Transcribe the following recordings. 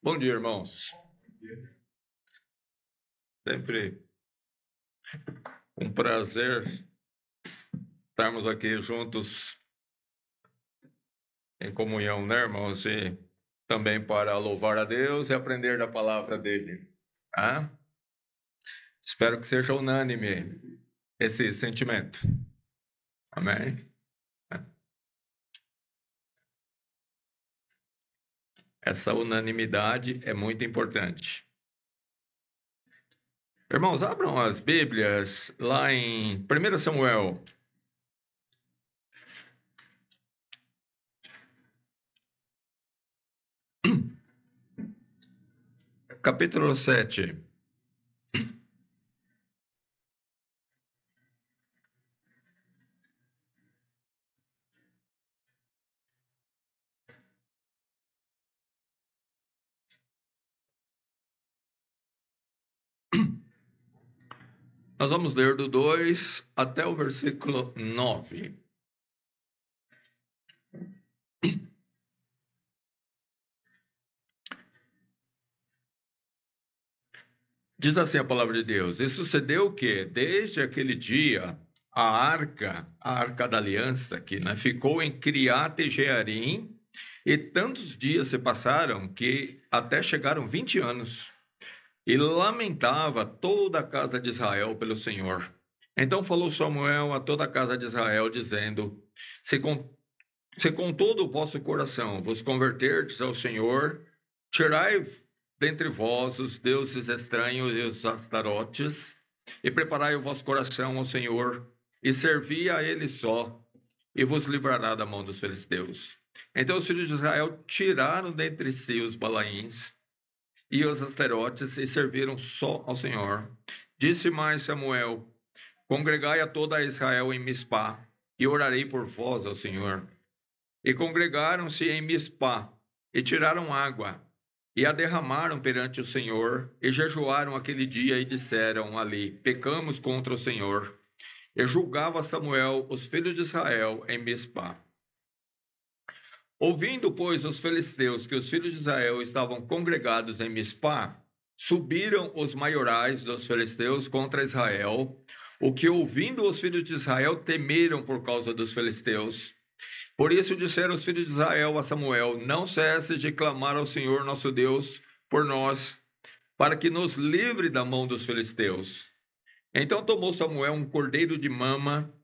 Bom dia, irmãos. Sempre um prazer estarmos aqui juntos em comunhão, né, irmãos? E também para louvar a Deus e aprender da palavra dele. Ah? Espero que seja unânime esse sentimento. Amém? Essa unanimidade é muito importante. Irmãos, abram as Bíblias lá em 1 Samuel. Capítulo 7. Nós vamos ler do 2 até o versículo 9. Diz assim a palavra de Deus: E sucedeu que, desde aquele dia, a arca da aliança, que ficou em Criate Jearim, e tantos dias se passaram que até chegaram 20 anos, e lamentava toda a casa de Israel pelo Senhor. Então falou Samuel a toda a casa de Israel, dizendo: Se com todo o vosso coração vos converterdes ao Senhor, tirai dentre vós os deuses estranhos e os astarotes, e preparai o vosso coração ao Senhor, e servi a Ele só, e vos livrará da mão dos filisteus. Então os filhos de Israel tiraram dentre si os balaíns e os astarotes, e serviram só ao Senhor. Disse mais Samuel: Congregai a toda Israel em Mispá, e orarei por vós ao Senhor. E congregaram-se em Mispá, e tiraram água, e a derramaram perante o Senhor, e jejuaram aquele dia, e disseram ali: Pecamos contra o Senhor. E julgava Samuel os filhos de Israel em Mispá. Ouvindo, pois, os filisteus que os filhos de Israel estavam congregados em Mispá, subiram os maiorais dos filisteus contra Israel, o que, ouvindo os filhos de Israel, temeram por causa dos filisteus. Por isso disseram os filhos de Israel a Samuel: Não cesses de clamar ao Senhor nosso Deus por nós, para que nos livre da mão dos filisteus. Então tomou Samuel um cordeiro de mama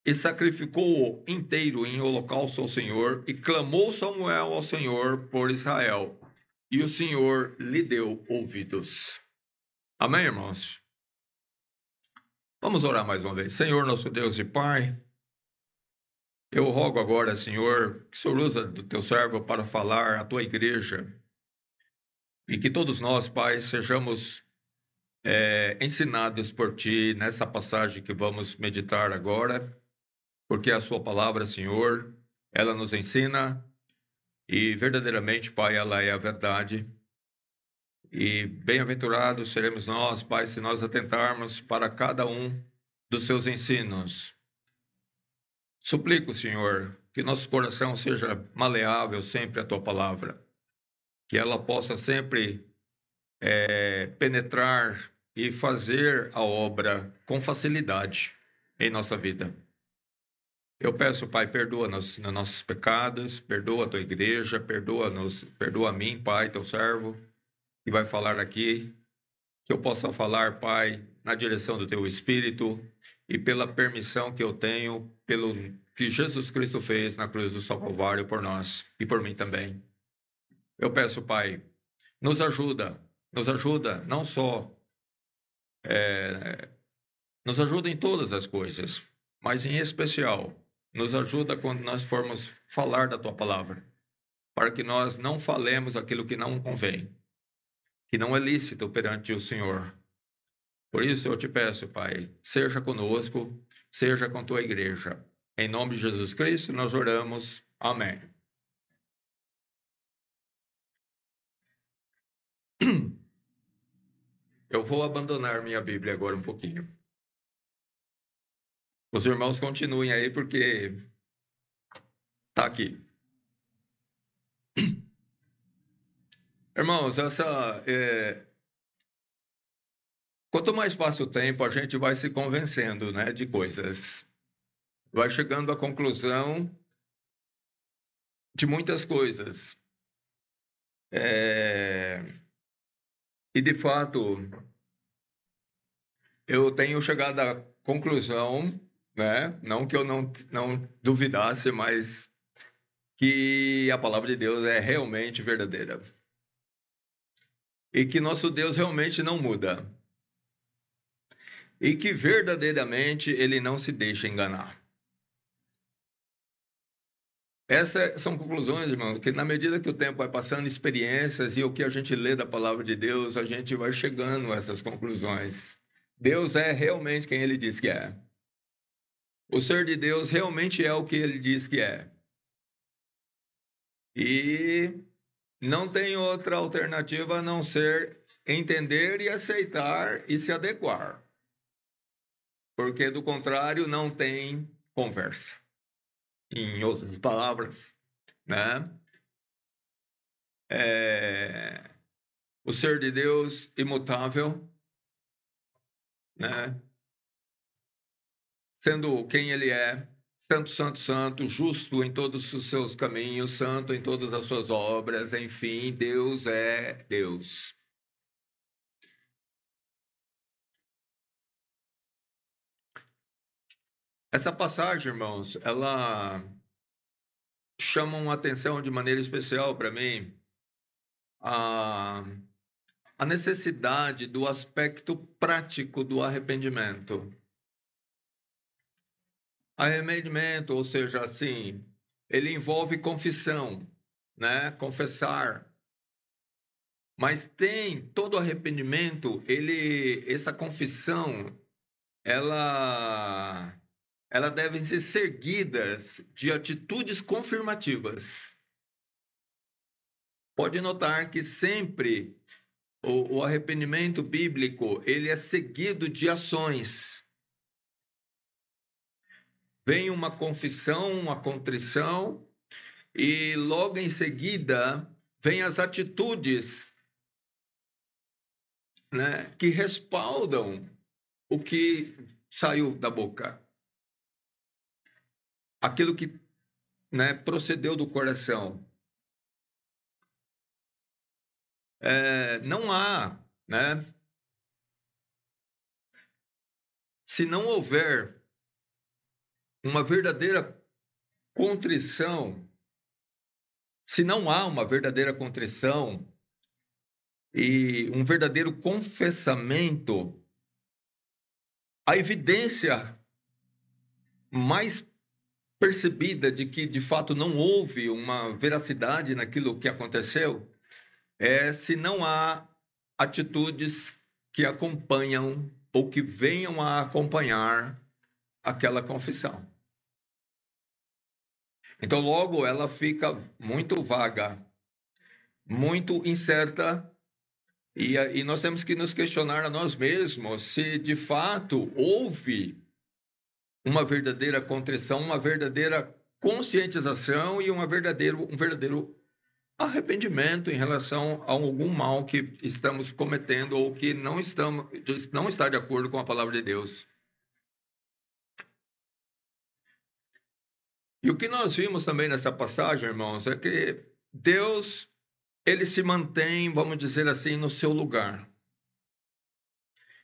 e sacrificou-o inteiro em holocausto ao Senhor, e clamou Samuel ao Senhor por Israel, e o Senhor lhe deu ouvidos. Amém, irmãos? Vamos orar mais uma vez. Senhor, nosso Deus e Pai, eu rogo agora, Senhor, que o Senhor usa do teu servo para falar à tua igreja, e que todos nós, Pai, sejamos ensinados por ti nessa passagem que vamos meditar agora, porque a sua palavra, Senhor, ela nos ensina, e verdadeiramente, Pai, ela é a verdade. E bem-aventurados seremos nós, Pai, se nós atentarmos para cada um dos seus ensinos. Suplico, Senhor, que nosso coração seja maleável sempre à tua palavra, que ela possa sempre penetrar e fazer a obra com facilidade em nossa vida. Eu peço, Pai, perdoa-nos nos nossos pecados, perdoa a tua igreja, perdoa-nos, perdoa a mim, Pai, teu servo, que vai falar aqui, que eu possa falar, Pai, na direção do teu Espírito e pela permissão que eu tenho, pelo que Jesus Cristo fez na cruz do Calvário por nós e por mim também. Eu peço, Pai, nos ajuda não só, nos ajuda em todas as coisas, mas em especial, nos ajuda quando nós formos falar da tua palavra, para que nós não falemos aquilo que não convém, que não é lícito perante o Senhor. Por isso eu te peço, Pai, seja conosco, seja com tua igreja. Em nome de Jesus Cristo nós oramos. Amém. Eu vou abandonar minha Bíblia agora um pouquinho. Os irmãos continuem aí, porque está aqui. Irmãos, quanto mais passa o tempo, a gente vai se convencendo, né, de coisas. Vai chegando à conclusão de muitas coisas. E, de fato, eu tenho chegado à conclusão, né, não que eu não duvidasse, mas que a palavra de Deus é realmente verdadeira. E que nosso Deus realmente não muda. E que verdadeiramente ele não se deixa enganar. Essas são conclusões, irmão, que na medida que o tempo vai passando, experiências e o que a gente lê da palavra de Deus, a gente vai chegando a essas conclusões. Deus é realmente quem ele diz que é. O ser de Deus realmente é o que ele diz que é. E não tem outra alternativa a não ser entender e aceitar e se adequar. Porque, do contrário, não tem conversa. Em outras palavras, né? O ser de Deus imutável, né? Sendo quem ele é, santo, santo, santo, justo em todos os seus caminhos, santo em todas as suas obras, enfim, Deus é Deus. Essa passagem, irmãos, ela chama uma atenção de maneira especial para mim a necessidade do aspecto prático do arrependimento. Arrependimento, ou seja, assim, ele envolve confissão, né? Confessar. Mas tem todo arrependimento, essa confissão, ela deve ser seguidas de atitudes confirmativas. Pode notar que sempre o arrependimento bíblico, ele é seguido de ações. Vem uma confissão, uma contrição, e logo em seguida vem as atitudes, né, que respaldam o que saiu da boca. Aquilo que, né, procedeu do coração. Não há, né? Se não houver uma verdadeira contrição, se não há uma verdadeira contrição e um verdadeiro confessamento, a evidência mais percebida de que, de fato, não houve uma veracidade naquilo que aconteceu é se não há atitudes que acompanham ou que venham a acompanhar aquela confissão. Então, logo, ela fica muito vaga, muito incerta, e nós temos que nos questionar a nós mesmos se, de fato, houve uma verdadeira contrição, uma verdadeira conscientização e um verdadeiro arrependimento em relação a algum mal que estamos cometendo ou que não está de acordo com a palavra de Deus. E o que nós vimos também nessa passagem, irmãos, é que Deus, ele se mantém, vamos dizer assim, no seu lugar.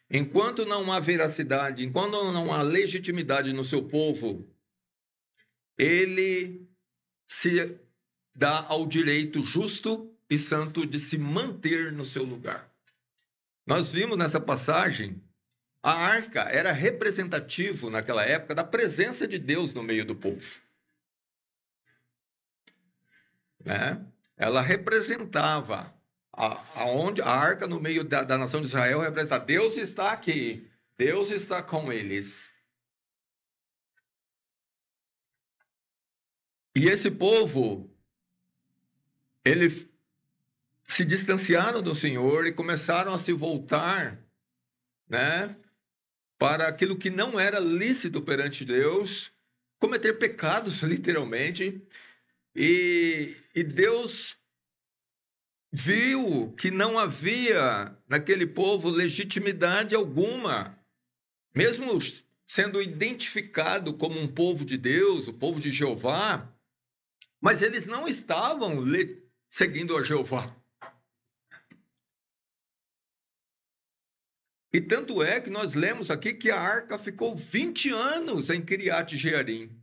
Enquanto não há veracidade, enquanto não há legitimidade no seu povo, ele se dá ao direito justo e santo de se manter no seu lugar. Nós vimos nessa passagem, a arca era representativo naquela época da presença de Deus no meio do povo. Né? Ela representava a arca no meio da nação de Israel, representava Deus está aqui, Deus está com eles. E esse povo, eles se distanciaram do Senhor e começaram a se voltar, né, para aquilo que não era lícito perante Deus, cometer pecados, literalmente, e Deus viu que não havia naquele povo legitimidade alguma, mesmo sendo identificado como um povo de Deus, o povo de Jeová, mas eles não estavam seguindo a Jeová. E tanto é que nós lemos aqui que a arca ficou 20 anos em Kiriat Jearim.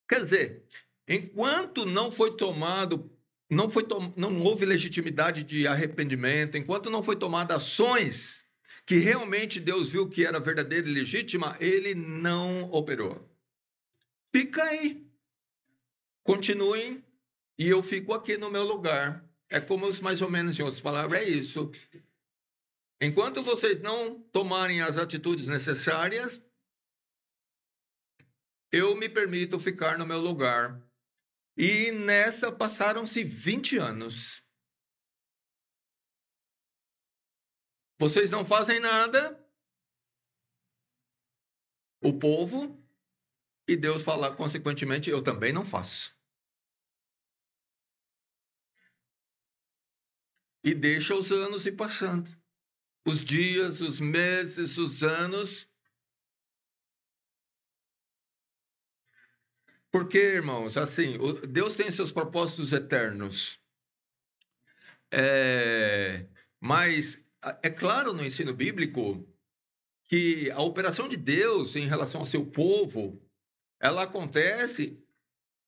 Quer dizer, enquanto não foi tomado, não houve legitimidade de arrependimento, enquanto não foi tomada ações que realmente Deus viu que era verdadeira e legítima, ele não operou. Fica aí. Continuem e eu fico aqui no meu lugar. É como mais ou menos, em outras palavras, é isso. Enquanto vocês não tomarem as atitudes necessárias, eu me permito ficar no meu lugar. E nessa passaram-se 20 anos. Vocês não fazem nada, o povo, e Deus fala, consequentemente, eu também não faço. E deixa os anos ir passando. Os dias, os meses, os anos. Porque, irmãos, assim, Deus tem seus propósitos eternos. Mas é claro no ensino bíblico que a operação de Deus em relação ao seu povo, ela acontece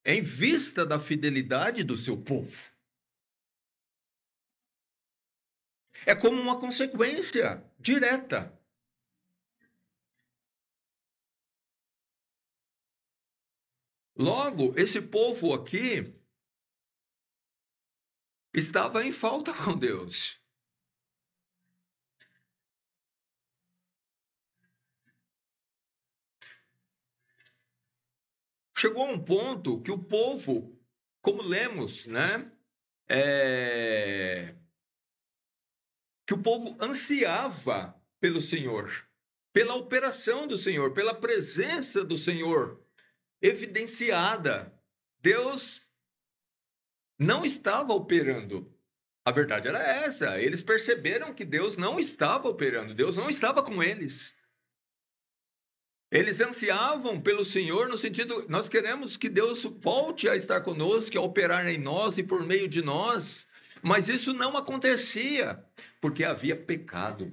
em vista da fidelidade do seu povo. É como uma consequência direta. Logo, esse povo aqui estava em falta com Deus. Chegou a um ponto que o povo, como lemos, né? Que o povo ansiava pelo Senhor, pela operação do Senhor, pela presença do Senhor evidenciada. Deus não estava operando. A verdade era essa. Eles perceberam que Deus não estava operando. Deus não estava com eles. Eles ansiavam pelo Senhor no sentido, nós queremos que Deus volte a estar conosco, a operar em nós e por meio de nós. Mas isso não acontecia, porque havia pecado.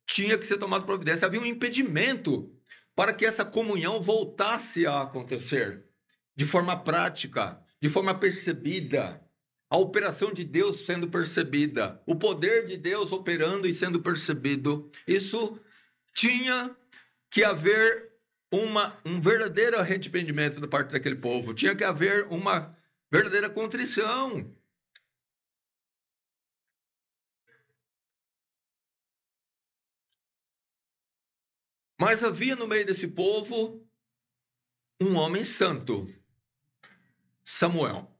Tinha que ser tomado providência. Havia um impedimento para que essa comunhão voltasse a acontecer de forma prática, de forma percebida. A operação de Deus sendo percebida, o poder de Deus operando e sendo percebido. Isso tinha que haver um verdadeiro arrependimento da parte daquele povo. Tinha que haver uma verdadeira contrição. Mas havia no meio desse povo um homem santo, Samuel.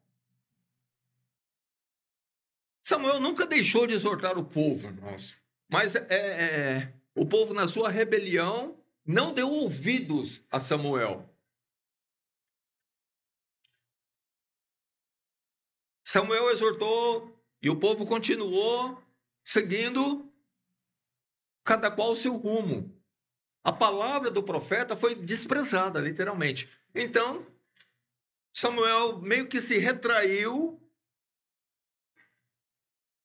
Samuel nunca deixou de exortar o povo, irmãos. Mas o povo, na sua rebelião, não deu ouvidos a Samuel. Samuel exortou e o povo continuou seguindo cada qual o seu rumo. A palavra do profeta foi desprezada, literalmente. Então, Samuel meio que se retraiu.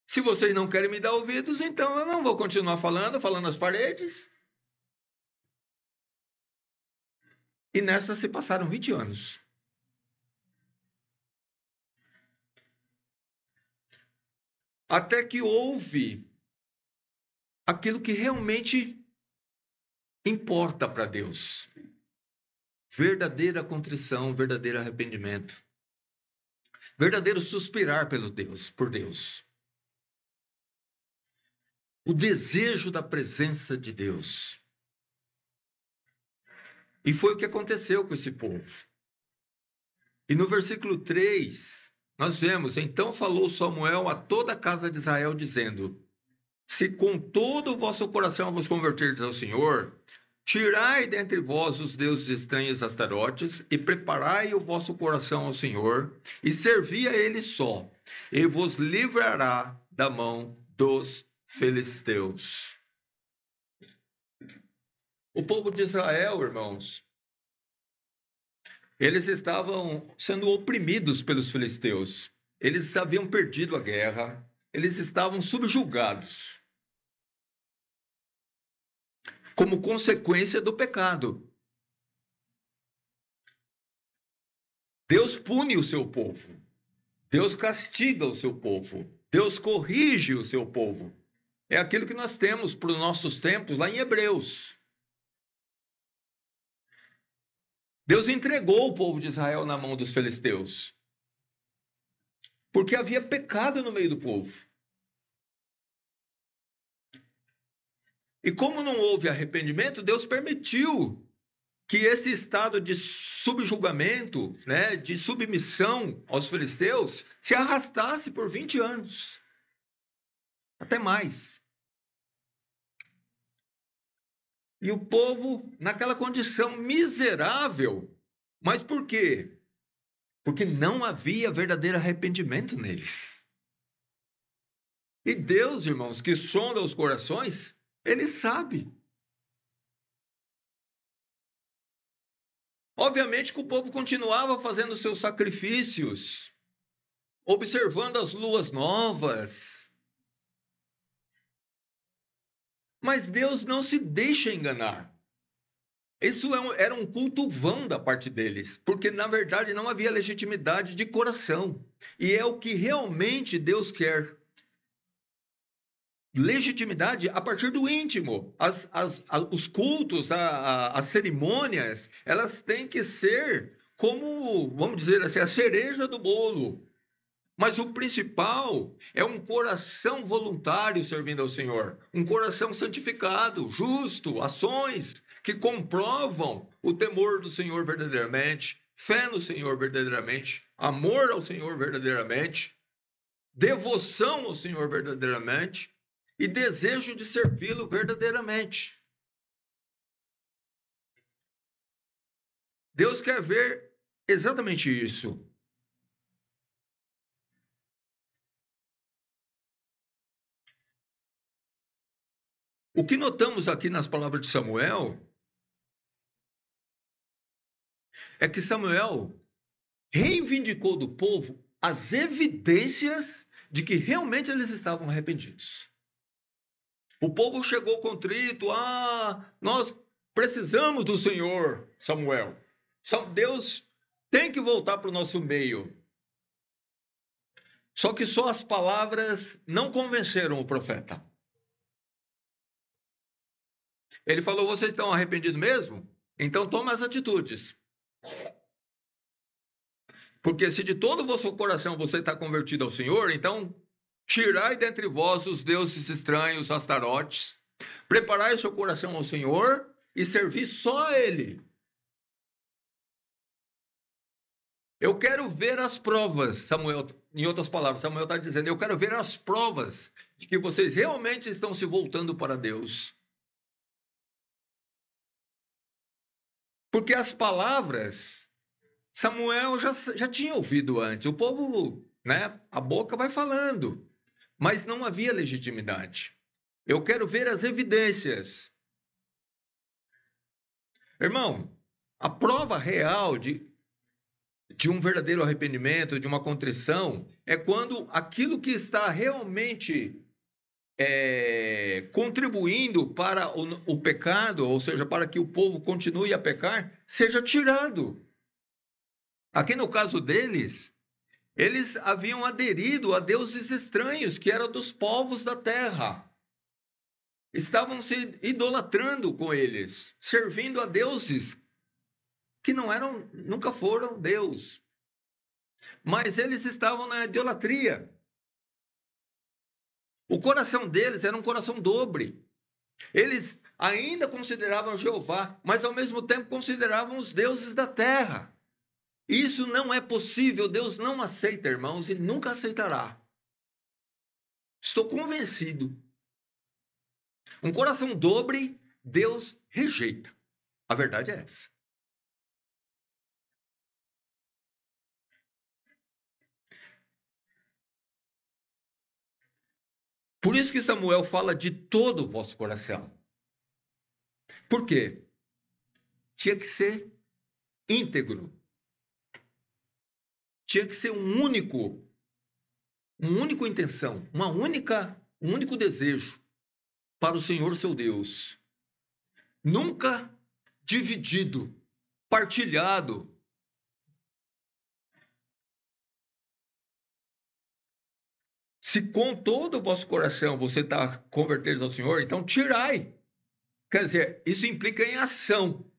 Se vocês não querem me dar ouvidos, então eu não vou continuar falando às paredes. E nessa se passaram 20 anos. Até que houve aquilo que realmente importa para Deus. Verdadeira contrição, verdadeiro arrependimento. Verdadeiro suspirar por Deus. O desejo da presença de Deus. E foi o que aconteceu com esse povo. E no versículo 3, nós vemos, então falou Samuel a toda a casa de Israel, dizendo: se com todo o vosso coração vos converterdes ao Senhor, Tirai dentre vós os deuses estranhos Astarotes, e preparai o vosso coração ao Senhor, e servi a Ele só, e vos livrará da mão dos filisteus. O povo de Israel, irmãos, eles estavam sendo oprimidos pelos filisteus. Eles haviam perdido a guerra, eles estavam subjugados como consequência do pecado. Deus pune o seu povo, Deus castiga o seu povo, Deus corrige o seu povo. É aquilo que nós temos para os nossos tempos lá em Hebreus. Deus entregou o povo de Israel na mão dos filisteus, porque havia pecado no meio do povo. E como não houve arrependimento, Deus permitiu que esse estado de subjugamento, né, de submissão aos filisteus, se arrastasse por 20 anos. Até mais. E o povo naquela condição miserável. Mas por quê? Porque não havia verdadeiro arrependimento neles. E Deus, irmãos, que sonda os corações, Ele sabe. Obviamente que o povo continuava fazendo seus sacrifícios, observando as luas novas. Mas Deus não se deixa enganar. Isso era um culto vão da parte deles, porque na verdade não havia legitimidade de coração. E é o que realmente Deus quer. Legitimidade a partir do íntimo. Os cultos, as cerimônias, elas têm que ser como, vamos dizer assim, a cereja do bolo. Mas o principal é um coração voluntário servindo ao Senhor. Um coração santificado, justo, ações que comprovam o temor do Senhor verdadeiramente, fé no Senhor verdadeiramente, amor ao Senhor verdadeiramente, devoção ao Senhor verdadeiramente e desejo de servi-lo verdadeiramente. Deus quer ver exatamente isso. O que notamos aqui nas palavras de Samuel é que Samuel reivindicou do povo as evidências de que realmente eles estavam arrependidos. O povo chegou contrito, nós precisamos do Senhor, Samuel. Deus tem que voltar para o nosso meio. Só que só as palavras não convenceram o profeta. Ele falou, vocês estão arrependidos mesmo? Então toma as atitudes. Porque se de todo o vosso coração você está convertido ao Senhor, então tirai dentre vós os deuses estranhos, Astarotes, preparai o seu coração ao Senhor e servi só a Ele. Eu quero ver as provas, Samuel, em outras palavras, Samuel está dizendo, eu quero ver as provas de que vocês realmente estão se voltando para Deus. Porque as palavras, Samuel já tinha ouvido antes. O povo, né, a boca vai falando, mas não havia legitimidade. Eu quero ver as evidências. Irmão, a prova real de um verdadeiro arrependimento, de uma contrição, é quando aquilo que está realmente contribuindo para o pecado, ou seja, para que o povo continue a pecar, seja tirado. Aqui no caso deles, eles haviam aderido a deuses estranhos, que eram dos povos da terra. Estavam se idolatrando com eles, servindo a deuses que nunca foram Deus. Mas eles estavam na idolatria. O coração deles era um coração dobre. Eles ainda consideravam Jeová, mas ao mesmo tempo consideravam os deuses da terra. Isso não é possível, Deus não aceita, irmãos, e nunca aceitará. Estou convencido. Um coração dobre, Deus rejeita. A verdade é essa. Por isso que Samuel fala de todo o vosso coração. Por quê? Tinha que ser íntegro. Tinha que ser uma única intenção, um único desejo para o Senhor seu Deus. Nunca dividido, partilhado. Se com todo o vosso coração você está convertido ao Senhor, então tirai. Quer dizer, isso implica em ação.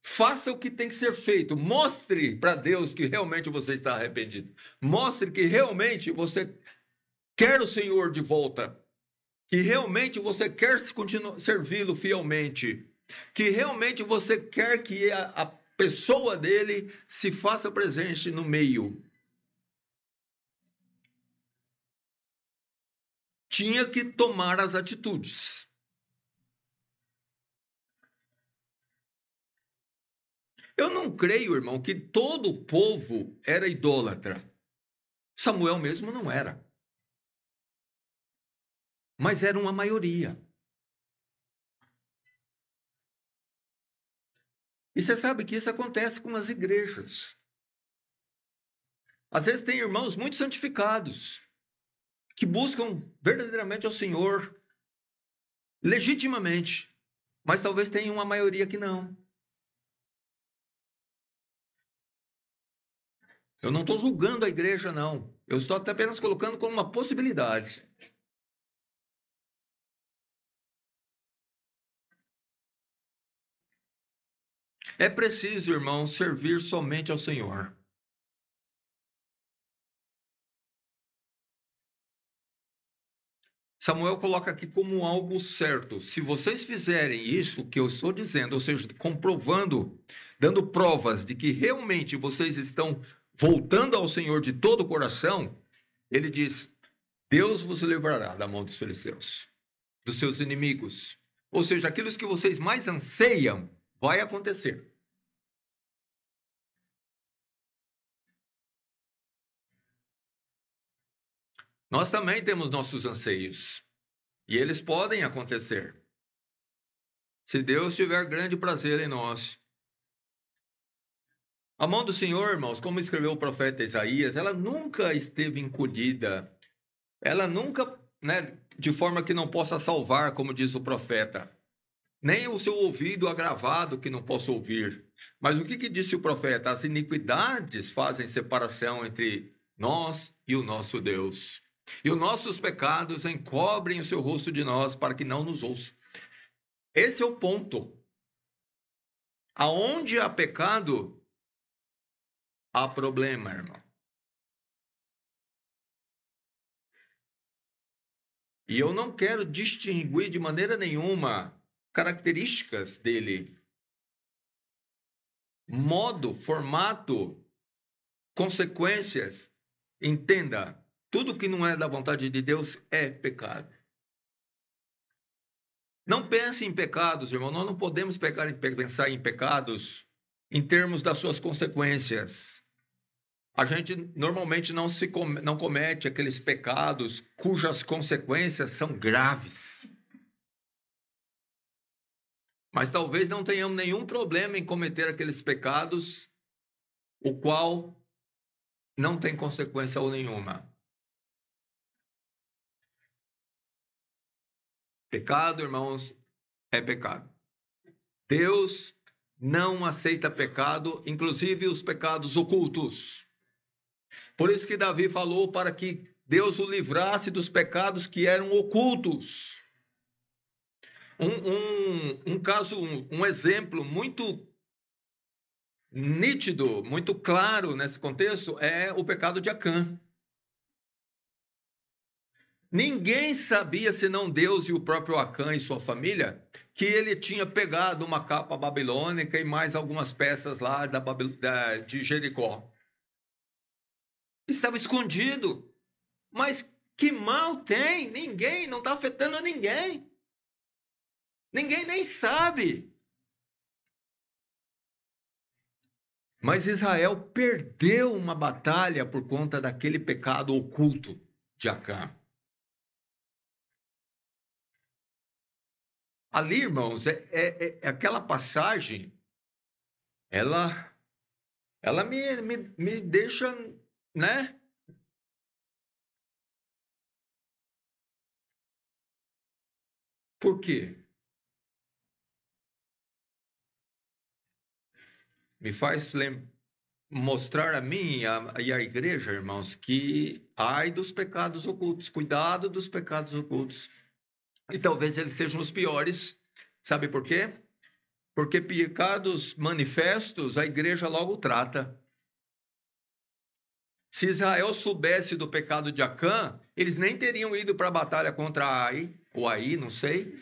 Faça o que tem que ser feito. Mostre para Deus que realmente você está arrependido. Mostre que realmente você quer o Senhor de volta. Que realmente você quer servi-lo fielmente. Que realmente você quer que a pessoa dele se faça presente no meio. Tinha que tomar as atitudes. Eu não creio, irmão, que todo o povo era idólatra. Samuel mesmo não era. Mas era uma maioria. E você sabe que isso acontece com as igrejas. Às vezes tem irmãos muito santificados, que buscam verdadeiramente ao Senhor, legitimamente, mas talvez tenha uma maioria que não. Eu não estou julgando a igreja, não. Eu estou apenas colocando como uma possibilidade. É preciso, irmão, servir somente ao Senhor. Samuel coloca aqui como algo certo. Se vocês fizerem isso que eu estou dizendo, ou seja, comprovando, dando provas de que realmente vocês estão voltando ao Senhor de todo o coração, ele diz: Deus vos livrará da mão dos filisteus, dos seus inimigos. Ou seja, aquilo que vocês mais anseiam vai acontecer. Nós também temos nossos anseios. E eles podem acontecer. Se Deus tiver grande prazer em nós. A mão do Senhor, irmãos, como escreveu o profeta Isaías, ela nunca esteve encolhida. Ela nunca, de forma que não possa salvar, como diz o profeta. Nem o seu ouvido agravado que não possa ouvir. Mas o que disse o profeta? As iniquidades fazem separação entre nós e o nosso Deus. E os nossos pecados encobrem o seu rosto de nós para que não nos ouça. Esse é o ponto. Aonde há pecado, há problema, irmão. E eu não quero distinguir de maneira nenhuma características dele. Modo, formato, consequências. Entenda, tudo que não é da vontade de Deus é pecado. Não pense em pecados, irmão. Nós não podemos pensar em pecados em termos das suas consequências. A gente normalmente não comete aqueles pecados cujas consequências são graves. Mas talvez não tenhamos nenhum problema em cometer aqueles pecados, o qual não tem consequência nenhuma. Pecado, irmãos, é pecado. Deus não aceita pecado, inclusive os pecados ocultos. Por isso que Davi falou para que Deus o livrasse dos pecados que eram ocultos. Um exemplo muito nítido, muito claro nesse contexto é o pecado de Acã. Ninguém sabia, senão Deus e o próprio Acã e sua família, que ele tinha pegado uma capa babilônica e mais algumas peças lá de Jericó. Estava escondido. Mas que mal tem? Ninguém, não está afetando ninguém. Ninguém nem sabe. Mas Israel perdeu uma batalha por conta daquele pecado oculto de Acã. Ali, irmãos, aquela passagem, ela me deixa, né? Por quê? Me faz mostrar a mim e a igreja, irmãos, que ai dos pecados ocultos, cuidado dos pecados ocultos. E talvez eles sejam os piores. Sabe por quê? Porque pecados manifestos a igreja logo trata. Se Israel soubesse do pecado de Acã, eles nem teriam ido para a batalha contra Ai, ou Aí, não sei,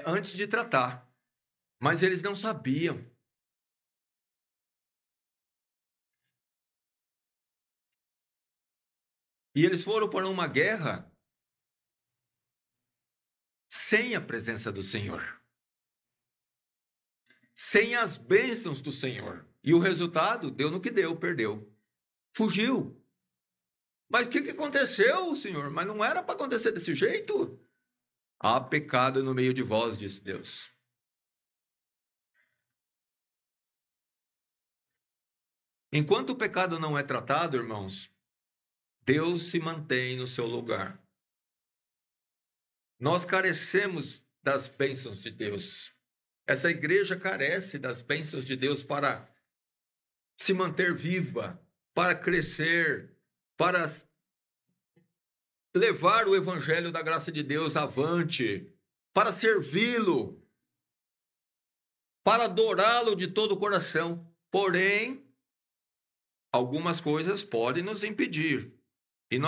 antes de tratar. Mas eles não sabiam. E eles foram para uma guerra sem a presença do Senhor, sem as bênçãos do Senhor. E o resultado deu no que deu, perdeu. Fugiu. Mas o que aconteceu, Senhor? Mas não era para acontecer desse jeito? Há pecado no meio de vós, disse Deus. Enquanto o pecado não é tratado, irmãos, Deus se mantém no seu lugar. Nós carecemos das bênçãos de Deus. Essa igreja carece das bênçãos de Deus para se manter viva, para crescer, para levar o evangelho da graça de Deus avante, para servi-lo, para adorá-lo de todo o coração. Porém, algumas coisas podem nos impedir. E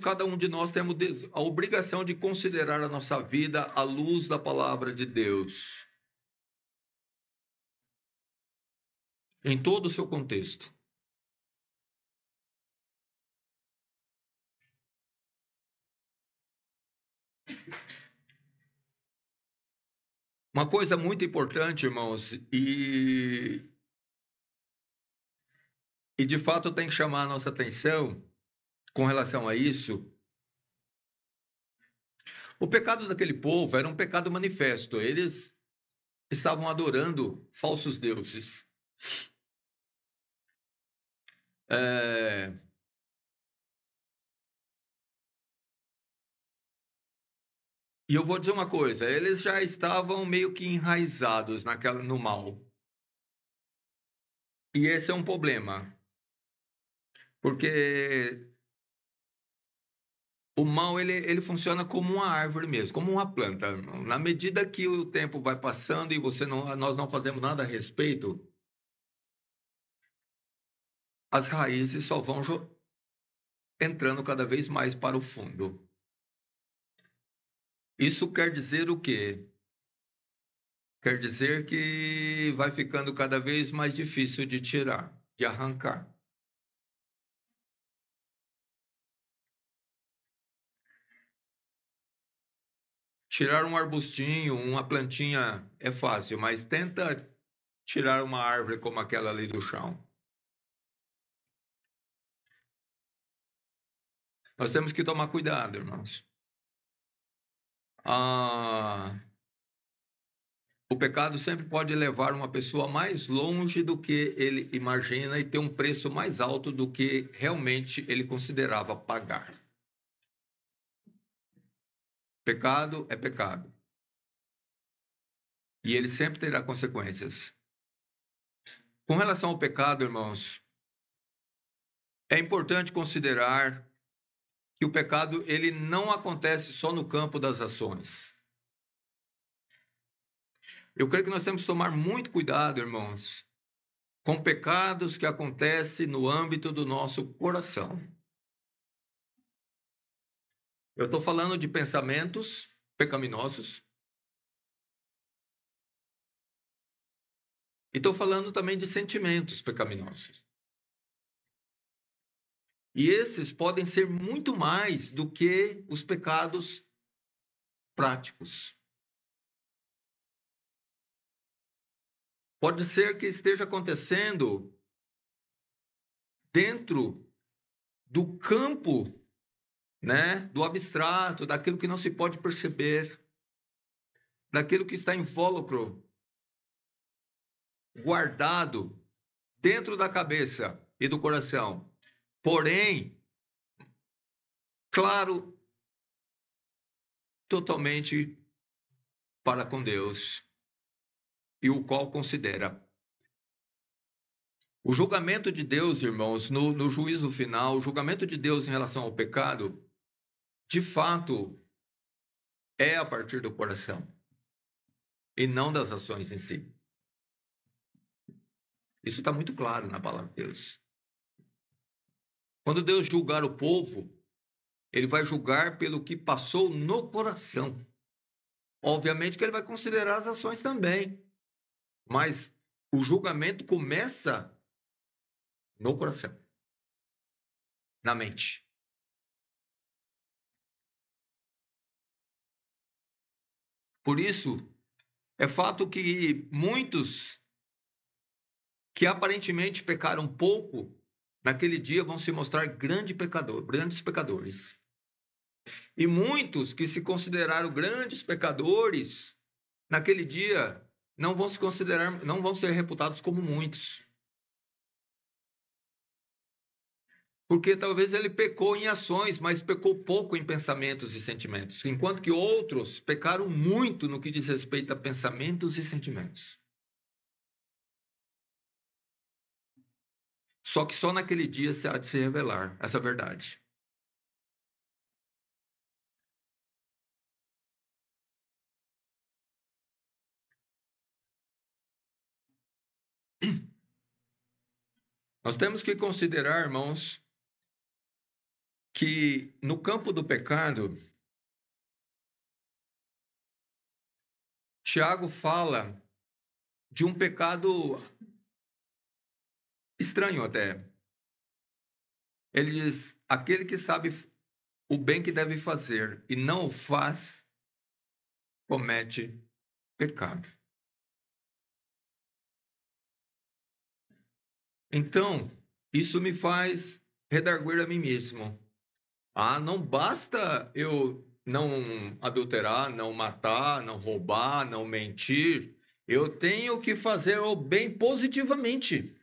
cada um de nós temos a obrigação de considerar a nossa vida à luz da palavra de Deus. Em todo o seu contexto. Uma coisa muito importante, irmãos, e de fato tem que chamar a nossa atenção com relação a isso. O pecado daquele povo era um pecado manifesto. Eles estavam adorando falsos deuses. E eu vou dizer uma coisa, eles já estavam meio que enraizados no mal. E esse é um problema. Porque o mal, ele funciona como uma árvore mesmo, como uma planta. Na medida que o tempo vai passando e nós não fazemos nada a respeito, as raízes só vão entrando cada vez mais para o fundo. Isso quer dizer o quê? Quer dizer que vai ficando cada vez mais difícil de tirar, de arrancar. Tirar um arbustinho, uma plantinha é fácil, mas tenta tirar uma árvore como aquela ali do chão. Nós temos que tomar cuidado, irmãos. O pecado sempre pode levar uma pessoa mais longe do que ele imagina e ter um preço mais alto do que realmente ele considerava pagar. Pecado é pecado. E ele sempre terá consequências. Com relação ao pecado, irmãos, é importante considerar que o pecado ele não acontece só no campo das ações. Eu creio que nós temos que tomar muito cuidado, irmãos, com pecados que acontecem no âmbito do nosso coração. Eu estou falando de pensamentos pecaminosos. E estou falando também de sentimentos pecaminosos. E esses podem ser muito mais do que os pecados práticos. Pode ser que esteja acontecendo dentro do campo, né, do abstrato, daquilo que não se pode perceber, daquilo que está invólucro, guardado dentro da cabeça e do coração. Porém, claro, totalmente para com Deus, e o qual considera. O julgamento de Deus, irmãos, no juízo final, o julgamento de Deus em relação ao pecado, de fato, é a partir do coração, e não das ações em si. Isso está muito claro na palavra de Deus. Quando Deus julgar o povo, ele vai julgar pelo que passou no coração. Obviamente que ele vai considerar as ações também, mas o julgamento começa no coração, na mente. Por isso, é fato que muitos que aparentemente pecaram pouco, naquele dia vão se mostrar grandes pecadores. E muitos que se consideraram grandes pecadores, naquele dia não vão se considerar, não vão ser reputados como muitos. Porque talvez ele pecou em ações, mas pecou pouco em pensamentos e sentimentos. Enquanto que outros pecaram muito no que diz respeito a pensamentos e sentimentos. Só que só naquele dia se há de se revelar essa verdade. Nós temos que considerar, irmãos, que no campo do pecado, Tiago fala de um pecado estranho até. Ele diz, aquele que sabe o bem que deve fazer e não o faz, comete pecado. Então, isso me faz redarguir a mim mesmo. Não basta eu não adulterar, não matar, não roubar, não mentir. Eu tenho que fazer o bem positivamente.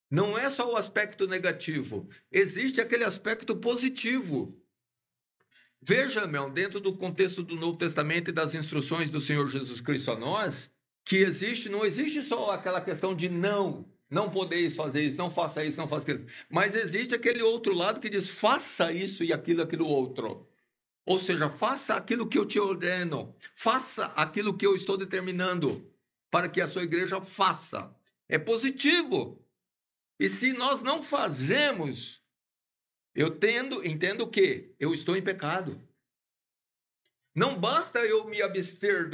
Não é só o aspecto negativo, existe aquele aspecto positivo. Veja, meu, dentro do contexto do Novo Testamento e das instruções do Senhor Jesus Cristo a nós, que não existe só aquela questão de não podeis fazer isso, não faça isso, não faça aquilo. Mas existe aquele outro lado que diz, faça isso e aquilo outro. Ou seja, faça aquilo que eu te ordeno, faça aquilo que eu estou determinando para que a sua igreja faça. É positivo. E se nós não fazemos, eu entendo que eu estou em pecado. Não basta eu me abster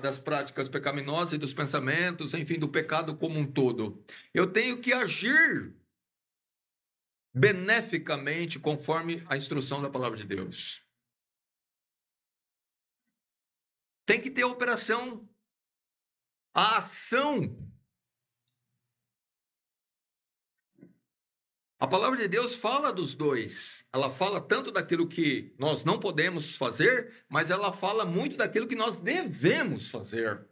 das práticas pecaminosas e dos pensamentos, enfim, do pecado como um todo. Eu tenho que agir beneficamente conforme a instrução da palavra de Deus. Tem que ter a ação. A palavra de Deus fala dos dois. Ela fala tanto daquilo que nós não podemos fazer, mas ela fala muito daquilo que nós devemos fazer.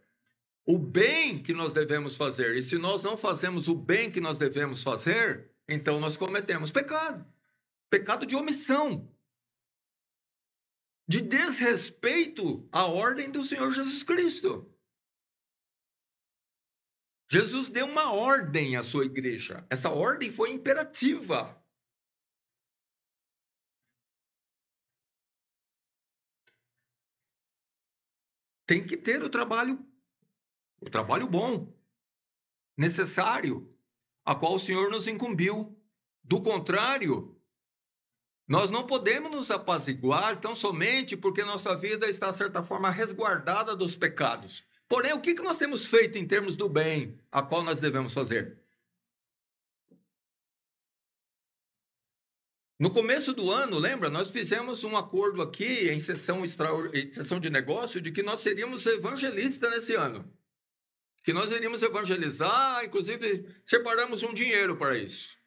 O bem que nós devemos fazer. E se nós não fazemos o bem que nós devemos fazer, então nós cometemos pecado. Pecado de omissão. De desrespeito à ordem do Senhor Jesus Cristo. Jesus deu uma ordem à sua igreja. Essa ordem foi imperativa. Tem que ter o trabalho bom, necessário, a qual o Senhor nos incumbiu. Do contrário, nós não podemos nos apaziguar tão somente porque nossa vida está, de certa forma, resguardada dos pecados. Porém, o que nós temos feito em termos do bem, a qual nós devemos fazer? No começo do ano, lembra? Nós fizemos um acordo aqui em sessão de negócio de que nós seríamos evangelistas nesse ano. que nós iríamos evangelizar, inclusive separamos um dinheiro para isso.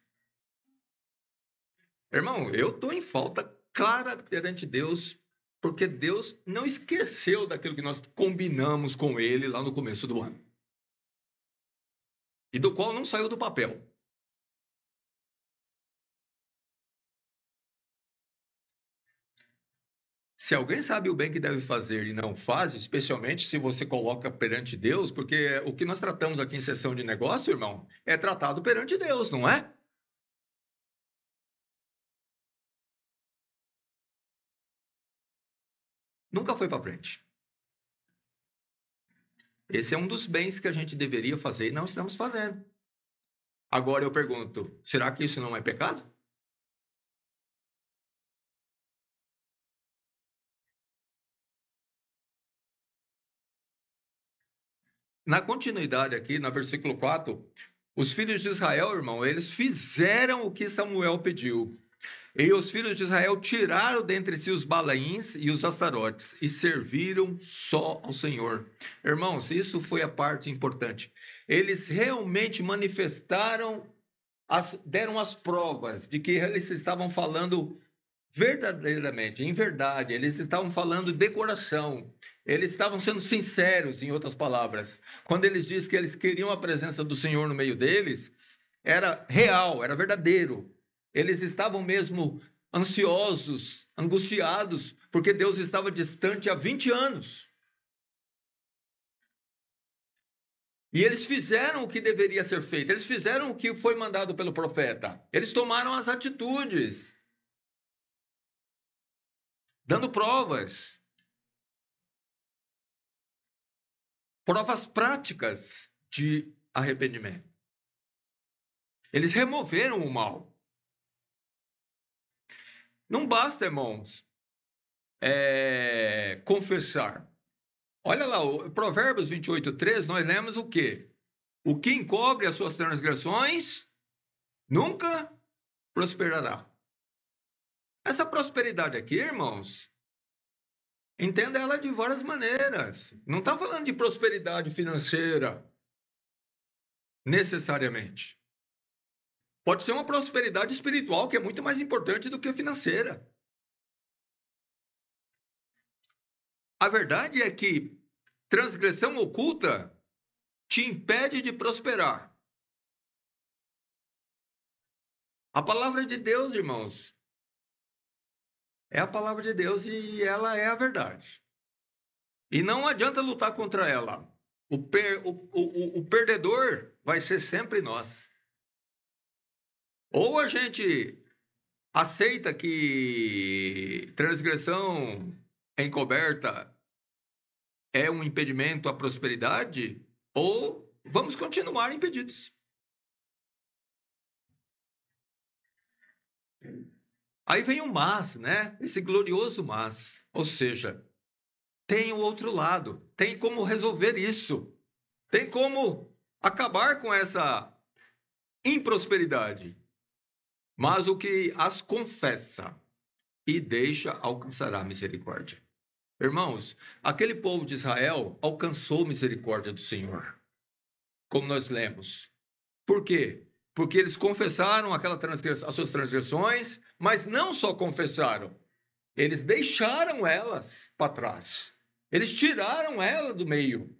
Irmão, eu estou em falta clara perante Deus, porque Deus não esqueceu daquilo que nós combinamos com Ele lá no começo do ano. E do qual não saiu do papel. Se alguém sabe o bem que deve fazer e não faz, especialmente se você coloca perante Deus, porque o que nós tratamos aqui em sessão de negócio, irmão, é tratado perante Deus, não é? Nunca foi para frente. Esse é um dos bens que a gente deveria fazer e não estamos fazendo. Agora eu pergunto, será que isso não é pecado? Na continuidade aqui, no versículo 4, os filhos de Israel, irmão, eles fizeram o que Samuel pediu. E os filhos de Israel tiraram dentre si os Balaíns e os Astarotes e serviram só ao Senhor. Irmãos, isso foi a parte importante. Eles realmente manifestaram, deram as provas de que eles estavam falando verdadeiramente, em verdade, eles estavam falando de coração, eles estavam sendo sinceros, em outras palavras. Quando eles dizem que eles queriam a presença do Senhor no meio deles, era real, era verdadeiro. Eles estavam mesmo ansiosos, angustiados, porque Deus estava distante há 20 anos. E eles fizeram o que deveria ser feito, eles fizeram o que foi mandado pelo profeta, eles tomaram as atitudes, dando provas práticas de arrependimento. Eles removeram o mal. Não basta, irmãos, confessar. Olha lá, o Provérbios 28:3, nós lemos o quê? O que encobre as suas transgressões nunca prosperará. Essa prosperidade aqui, irmãos, entenda ela de várias maneiras. Não está falando de prosperidade financeira, necessariamente. Pode ser uma prosperidade espiritual, que é muito mais importante do que a financeira. A verdade é que transgressão oculta te impede de prosperar. A palavra de Deus, irmãos, é a palavra de Deus e ela é a verdade. E não adianta lutar contra ela. O perdedor vai ser sempre nós. Ou a gente aceita que transgressão encoberta é um impedimento à prosperidade, ou vamos continuar impedidos. Aí vem o mas, né? Esse glorioso mas. Ou seja, tem o outro lado. Tem como resolver isso. Tem como acabar com essa improsperidade. Mas o que as confessa e deixa alcançará misericórdia. Irmãos, aquele povo de Israel alcançou misericórdia do Senhor, como nós lemos. Por quê? Porque eles confessaram as suas transgressões, mas não só confessaram, eles deixaram elas para trás. Eles tiraram ela do meio.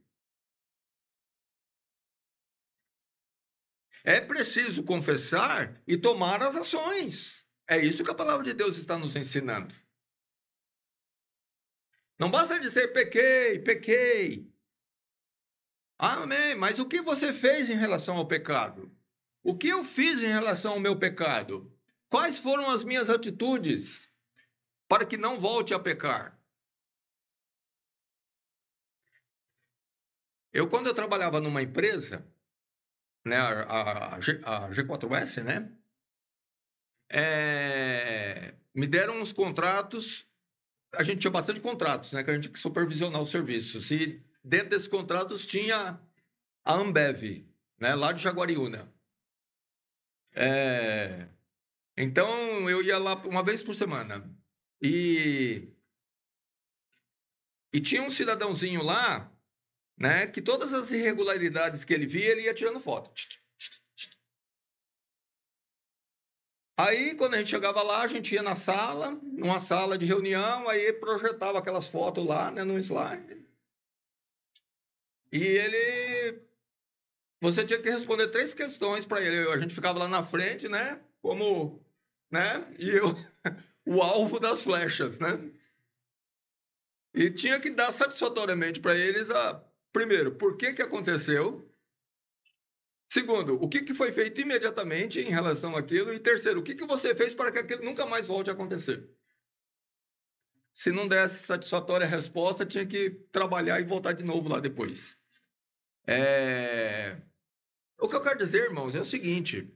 É preciso confessar e tomar as ações. É isso que a palavra de Deus está nos ensinando. Não basta dizer pequei, pequei. Amém, mas o que você fez em relação ao pecado? O que eu fiz em relação ao meu pecado? Quais foram as minhas atitudes para que não volte a pecar? Quando eu trabalhava numa empresa, né, a G4S, né? Me deram uns contratos, a gente tinha bastante contratos, né? Que a gente tinha que supervisionar os serviços. E dentro desses contratos tinha a Ambev, né? Lá de Jaguariúna. Então, eu ia lá uma vez por semana. E tinha um cidadãozinho lá né? Que todas as irregularidades que ele via, ele ia tirando foto. Aí, quando a gente chegava lá, a gente ia na sala, numa sala de reunião, aí projetava aquelas fotos lá, né, no slide. E ele... Você tinha que responder 3 questões para ele. A gente ficava lá na frente, né? Como... né? E eu... o alvo das flechas, né? E tinha que dar satisfatoriamente para eles primeiro, por que aconteceu? Segundo, o que foi feito imediatamente em relação àquilo? E terceiro, o que você fez para que aquilo nunca mais volte a acontecer? Se não desse satisfatória a resposta, tinha que trabalhar e voltar de novo lá depois. O que eu quero dizer, irmãos, é o seguinte: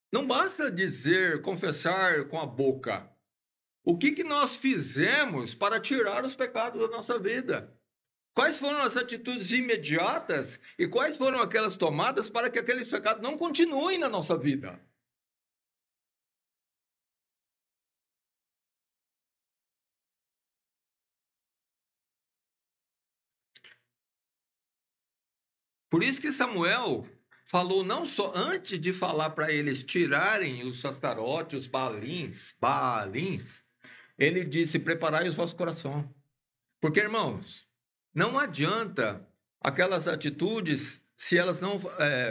não basta dizer, confessar com a boca. O que nós fizemos para tirar os pecados da nossa vida? Quais foram as atitudes imediatas e quais foram aquelas tomadas para que aqueles pecados não continuem na nossa vida? Por isso que Samuel falou não só antes de falar para eles tirarem os Astarote, os Baalins, ele disse: preparai os vossos corações. Porque, irmãos, não adianta aquelas atitudes, se elas não,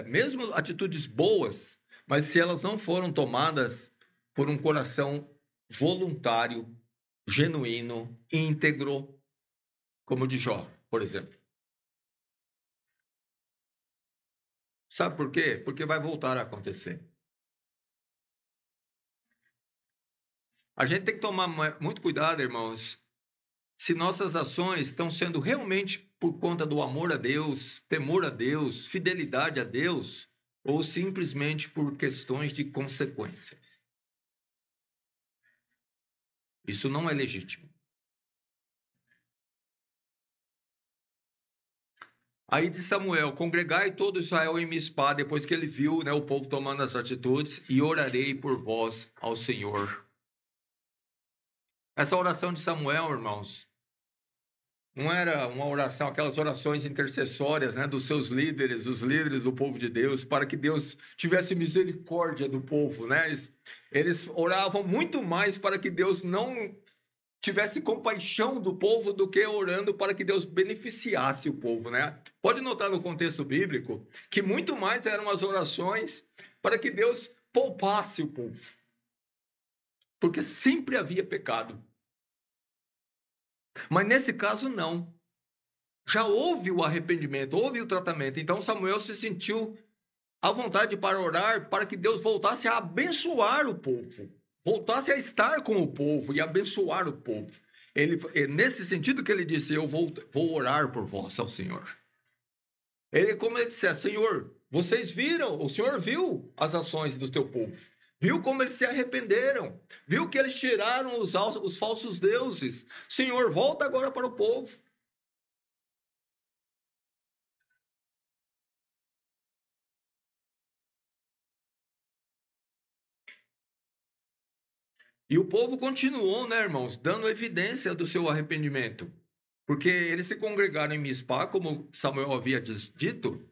mesmo atitudes boas, mas se elas não foram tomadas por um coração voluntário, genuíno, íntegro, como o de Jó, por exemplo. Sabe por quê? Porque vai voltar a acontecer. A gente tem que tomar muito cuidado, irmãos, se nossas ações estão sendo realmente por conta do amor a Deus, temor a Deus, fidelidade a Deus, ou simplesmente por questões de consequências. Isso não é legítimo. Aí de Samuel: congregai todo Israel em Mispá, depois que ele viu, né, o povo tomando as atitudes, e orarei por vós ao Senhor. Essa oração de Samuel, irmãos, não era uma oração, aquelas orações intercessórias, né, dos seus líderes, os líderes do povo de Deus, para que Deus tivesse misericórdia do povo, né? Eles oravam muito mais para que Deus não tivesse compaixão do povo do que orando para que Deus beneficiasse o povo, né? Pode notar no contexto bíblico que muito mais eram as orações para que Deus poupasse o povo, porque sempre havia pecado. Mas nesse caso não. Já houve o arrependimento, houve o tratamento. Então Samuel se sentiu à vontade para orar para que Deus voltasse a abençoar o povo, voltasse a estar com o povo e abençoar o povo. Nesse sentido que ele disse: eu vou orar por vós ao Senhor. Como ele disse: Senhor, vocês viram, o Senhor viu as ações do teu povo, viu como eles se arrependeram, viu que eles tiraram os falsos deuses. Senhor, volta agora para o povo. E o povo continuou, né, irmãos, dando evidência do seu arrependimento. Porque eles se congregaram em Mispá, como Samuel havia dito,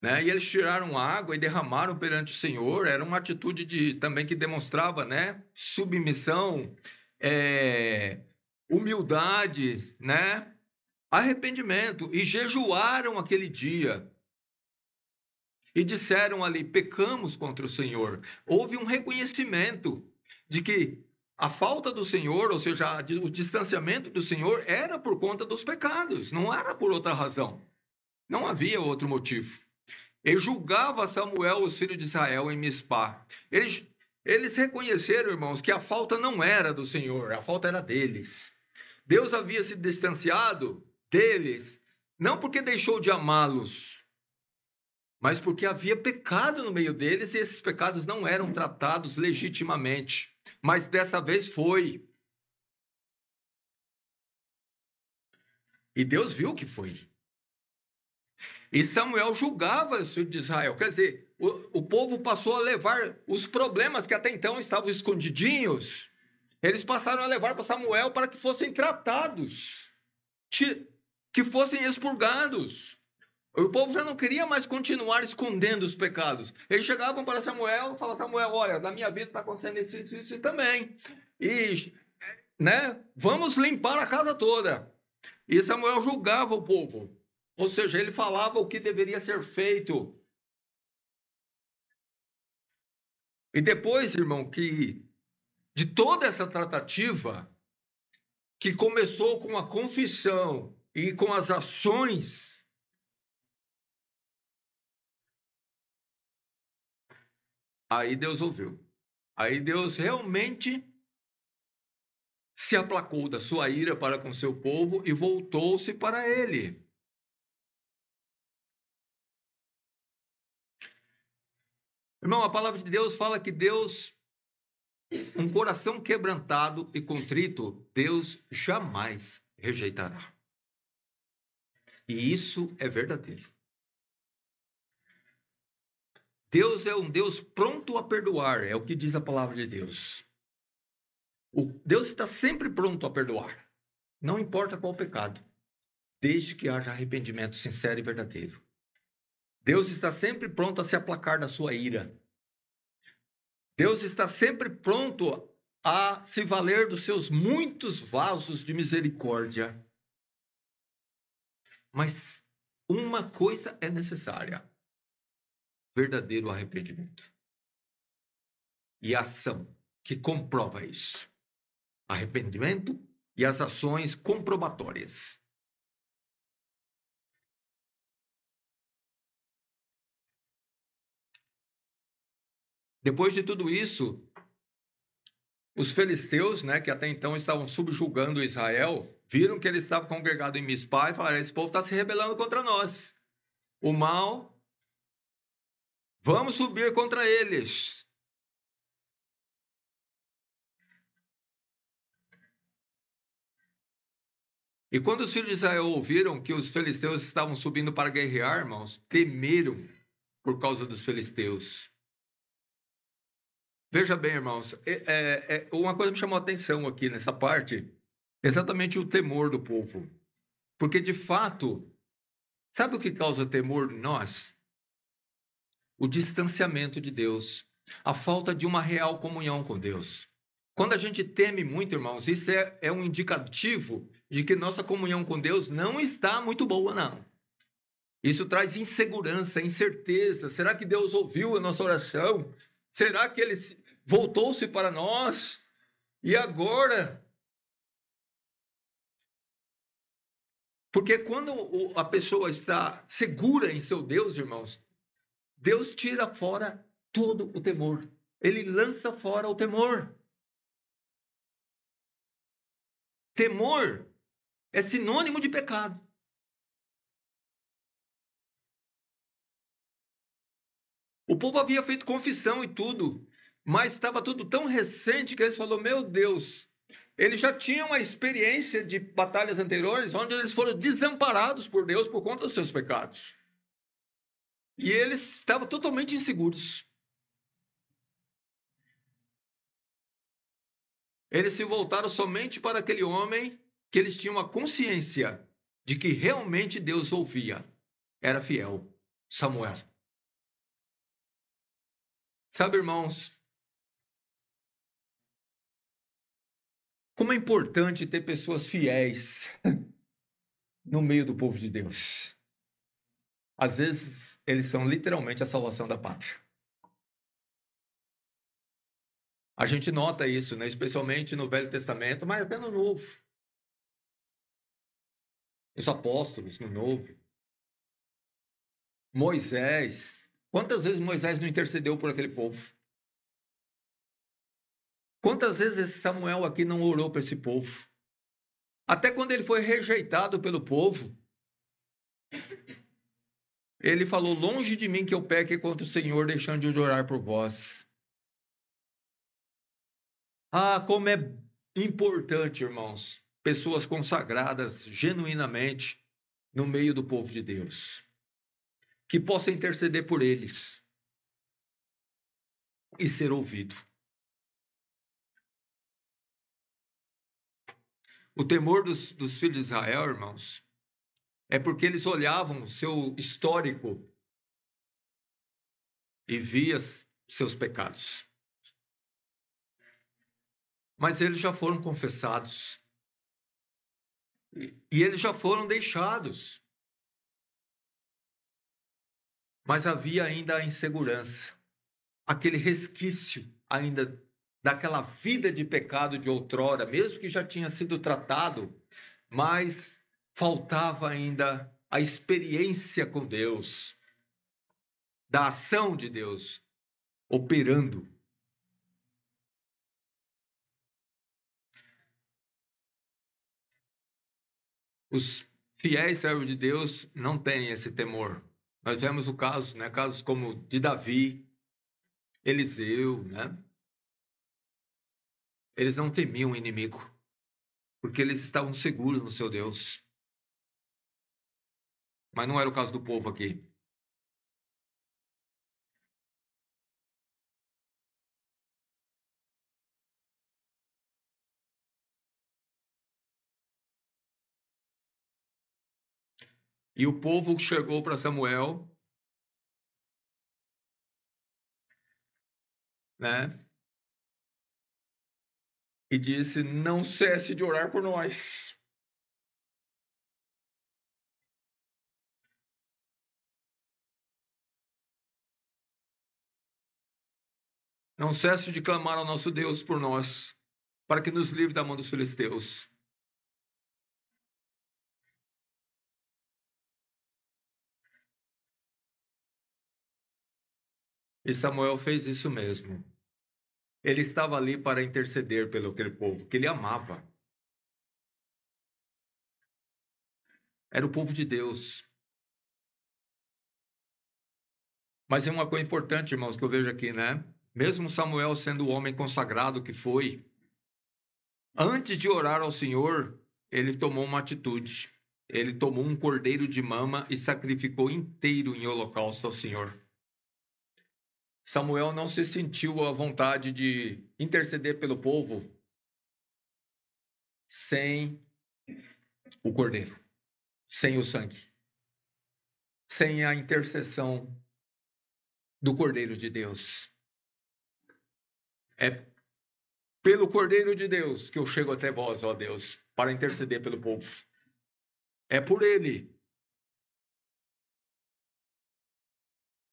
né? E eles tiraram água e derramaram perante o Senhor. Era uma atitude também que demonstrava, né, submissão, humildade, né, arrependimento. E jejuaram aquele dia. E disseram ali: pecamos contra o Senhor. Houve um reconhecimento de que a falta do Senhor, ou seja, o distanciamento do Senhor, era por conta dos pecados, não era por outra razão. Não havia outro motivo. Ele julgava Samuel, os filhos de Israel, em Mispá. Eles reconheceram, irmãos, que a falta não era do Senhor, a falta era deles. Deus havia se distanciado deles, não porque deixou de amá-los, mas porque havia pecado no meio deles e esses pecados não eram tratados legitimamente. Mas dessa vez foi. E Deus viu que foi. E Samuel julgava os filhos de Israel. Quer dizer, o povo passou a levar os problemas que até então estavam escondidinhos. Eles passaram a levar para Samuel para que fossem tratados. que fossem expurgados. O povo já não queria mais continuar escondendo os pecados. Eles chegavam para Samuel e falavam: Samuel, olha, na minha vida está acontecendo isso também. E, né, vamos limpar a casa toda. E Samuel julgava o povo. Ou seja, ele falava o que deveria ser feito. E depois, irmão, que de toda essa tratativa, que começou com a confissão e com as ações, aí Deus ouviu. Aí Deus realmente se aplacou da sua ira para com seu povo e voltou-se para ele. Irmão, a palavra de Deus fala que Deus, um coração quebrantado e contrito, Deus jamais rejeitará. E isso é verdadeiro. Deus é um Deus pronto a perdoar, é o que diz a palavra de Deus. Deus está sempre pronto a perdoar, não importa qual pecado, desde que haja arrependimento sincero e verdadeiro. Deus está sempre pronto a se aplacar da sua ira. Deus está sempre pronto a se valer dos seus muitos vasos de misericórdia. Mas uma coisa é necessária: verdadeiro arrependimento. E a ação que comprova isso. Arrependimento e as ações comprobatórias. Depois de tudo isso, os filisteus, né, que até então estavam subjugando Israel, viram que ele estava congregado em Mispá e falaram: esse povo está se rebelando contra nós. O mal, vamos subir contra eles. E quando os filhos de Israel ouviram que os filisteus estavam subindo para guerrear, irmãos, temeram por causa dos filisteus. Veja bem, irmãos, uma coisa me chamou a atenção aqui nessa parte, exatamente o temor do povo. Porque, de fato, sabe o que causa temor em nós? O distanciamento de Deus, a falta de uma real comunhão com Deus. Quando a gente teme muito, irmãos, isso é um indicativo de que nossa comunhão com Deus não está muito boa, não. Isso traz insegurança, incerteza. Será que Deus ouviu a nossa oração? Será que Ele voltou-se para nós? E agora? Porque quando a pessoa está segura em seu Deus, irmãos, Deus tira fora todo o temor. Ele lança fora o temor. Temor é sinônimo de pecado. O povo havia feito confissão e tudo, mas estava tudo tão recente que eles falaram: meu Deus, eles já tinham a experiência de batalhas anteriores, onde eles foram desamparados por Deus por conta dos seus pecados. E eles estavam totalmente inseguros. Eles se voltaram somente para aquele homem que eles tinham a consciência de que realmente Deus ouvia. Era fiel, Samuel. Sabe, irmãos, como é importante ter pessoas fiéis no meio do povo de Deus. Às vezes, eles são literalmente a salvação da pátria. A gente nota isso, né? Especialmente no Velho Testamento, mas até no Novo. Os apóstolos no Novo. Moisés. Quantas vezes Moisés não intercedeu por aquele povo? Quantas vezes esse Samuel aqui não orou para esse povo? Até quando ele foi rejeitado pelo povo, ele falou: longe de mim que eu peque contra o Senhor, deixando de orar por vós. Ah, como é importante, irmãos, pessoas consagradas genuinamente no meio do povo de Deus, que possam interceder por eles e ser ouvido. O temor dos filhos de Israel, irmãos, é porque eles olhavam o seu histórico e via seus pecados. Mas eles já foram confessados. E eles já foram deixados. Mas havia ainda a insegurança, aquele resquício ainda daquela vida de pecado de outrora, mesmo que já tinha sido tratado, mas faltava ainda a experiência com Deus, da ação de Deus operando. Os fiéis servos de Deus não têm esse temor. Nós vemos o caso, né? Casos como de Davi, Eliseu, né? Eles não temiam o inimigo, porque eles estavam seguros no seu Deus. Mas não era o caso do povo aqui. E o povo chegou para Samuel, né? E disse: não cesse de orar por nós. Não cesse de clamar ao nosso Deus por nós, para que nos livre da mão dos filisteus. E Samuel fez isso mesmo. Ele estava ali para interceder pelo aquele povo que ele amava. Era o povo de Deus. Mas é uma coisa importante, irmãos, que eu vejo aqui, né? Mesmo Samuel sendo o homem consagrado que foi, antes de orar ao Senhor, ele tomou uma atitude. Ele tomou um cordeiro de mama e sacrificou inteiro em holocausto ao Senhor. Samuel não se sentiu à vontade de interceder pelo povo sem o cordeiro, sem o sangue, sem a intercessão do Cordeiro de Deus. É pelo Cordeiro de Deus que eu chego até vós, ó Deus, para interceder pelo povo. É por ele.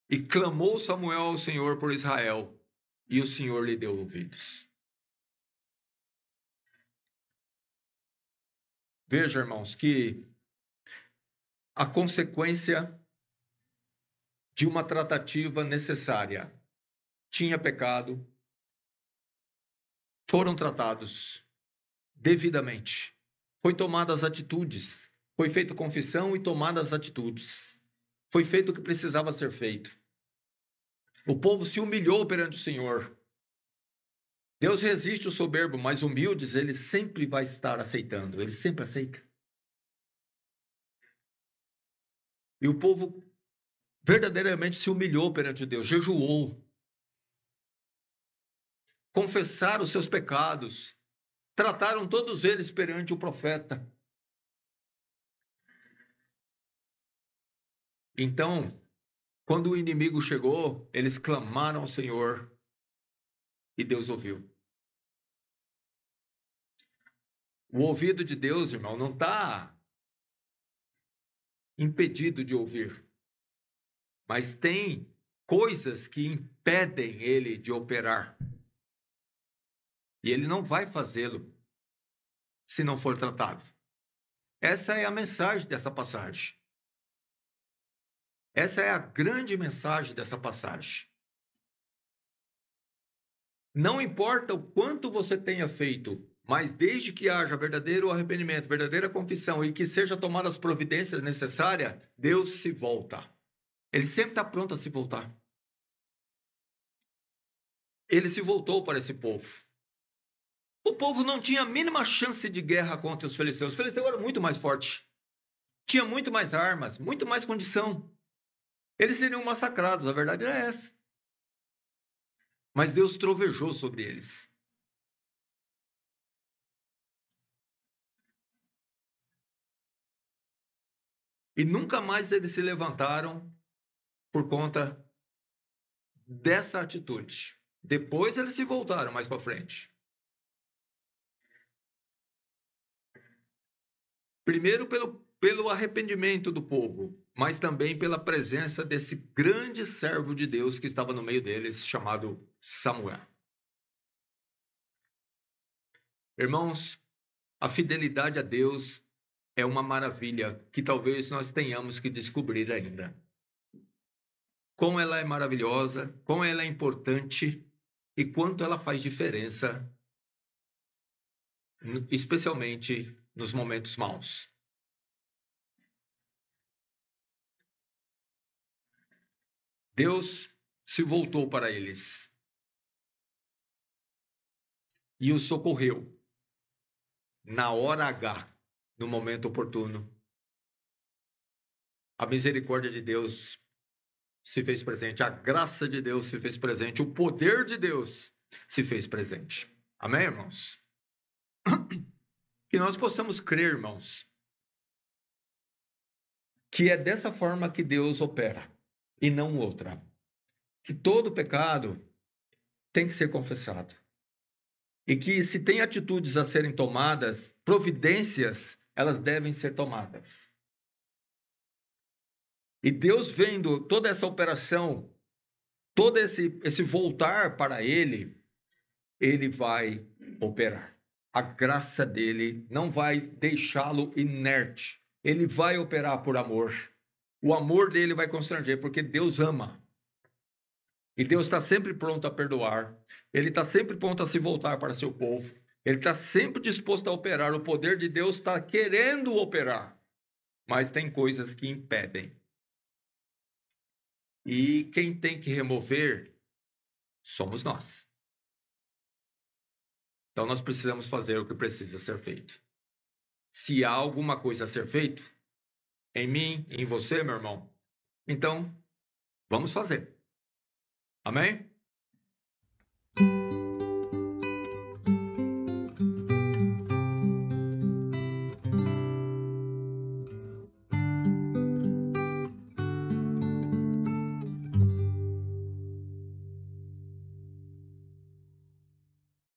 E clamou Samuel ao Senhor por Israel, e o Senhor lhe deu ouvidos. Veja, irmãos, que a consequência de uma tratativa necessária. Tinha pecado, foram tratados devidamente. Foi tomadas atitudes, foi feita confissão e tomadas atitudes. Foi feito o que precisava ser feito. O povo se humilhou perante o Senhor. Deus resiste o soberbo, mas humildes ele sempre vai estar aceitando, ele sempre aceita. E o povo verdadeiramente se humilhou perante Deus, jejuou, confessaram os seus pecados, trataram todos eles perante o profeta. Então, quando o inimigo chegou, eles clamaram ao Senhor e Deus ouviu. O ouvido de Deus, irmão, não está impedido de ouvir, mas tem coisas que impedem ele de operar. E ele não vai fazê-lo se não for tratado. Essa é a mensagem dessa passagem. Essa é a grande mensagem dessa passagem. Não importa o quanto você tenha feito, mas desde que haja verdadeiro arrependimento, verdadeira confissão e que seja tomadas as providências necessárias, Deus se volta. Ele sempre está pronto a se voltar. Ele se voltou para esse povo. O povo não tinha a mínima chance de guerra contra os filisteus. Os filisteus eram muito mais fortes. Tinha muito mais armas, muito mais condição. Eles seriam massacrados, a verdade era essa. Mas Deus trovejou sobre eles. E nunca mais eles se levantaram por conta dessa atitude. Depois eles se voltaram mais para frente. Primeiro pelo arrependimento do povo, mas também pela presença desse grande servo de Deus que estava no meio deles, chamado Samuel. Irmãos, a fidelidade a Deus é uma maravilha que talvez nós tenhamos que descobrir ainda. Como ela é maravilhosa, como ela é importante e quanto ela faz diferença, especialmente nos momentos maus. Deus se voltou para eles e os socorreu na hora H, no momento oportuno. A misericórdia de Deus se fez presente, a graça de Deus se fez presente, o poder de Deus se fez presente. Amém, irmãos? Que nós possamos crer, irmãos, que é dessa forma que Deus opera e não outra. Que todo pecado tem que ser confessado. E que se tem atitudes a serem tomadas, providências, elas devem ser tomadas. E Deus vendo toda essa operação, todo esse voltar para Ele, Ele vai operar. A graça dele não vai deixá-lo inerte. Ele vai operar por amor. O amor dele vai constranger, porque Deus ama. E Deus está sempre pronto a perdoar. Ele está sempre pronto a se voltar para seu povo. Ele está sempre disposto a operar. O poder de Deus está querendo operar. Mas tem coisas que impedem. E quem tem que remover somos nós. Então nós precisamos fazer o que precisa ser feito. Se há alguma coisa a ser feito, em mim, em você, meu irmão, então vamos fazer. Amém?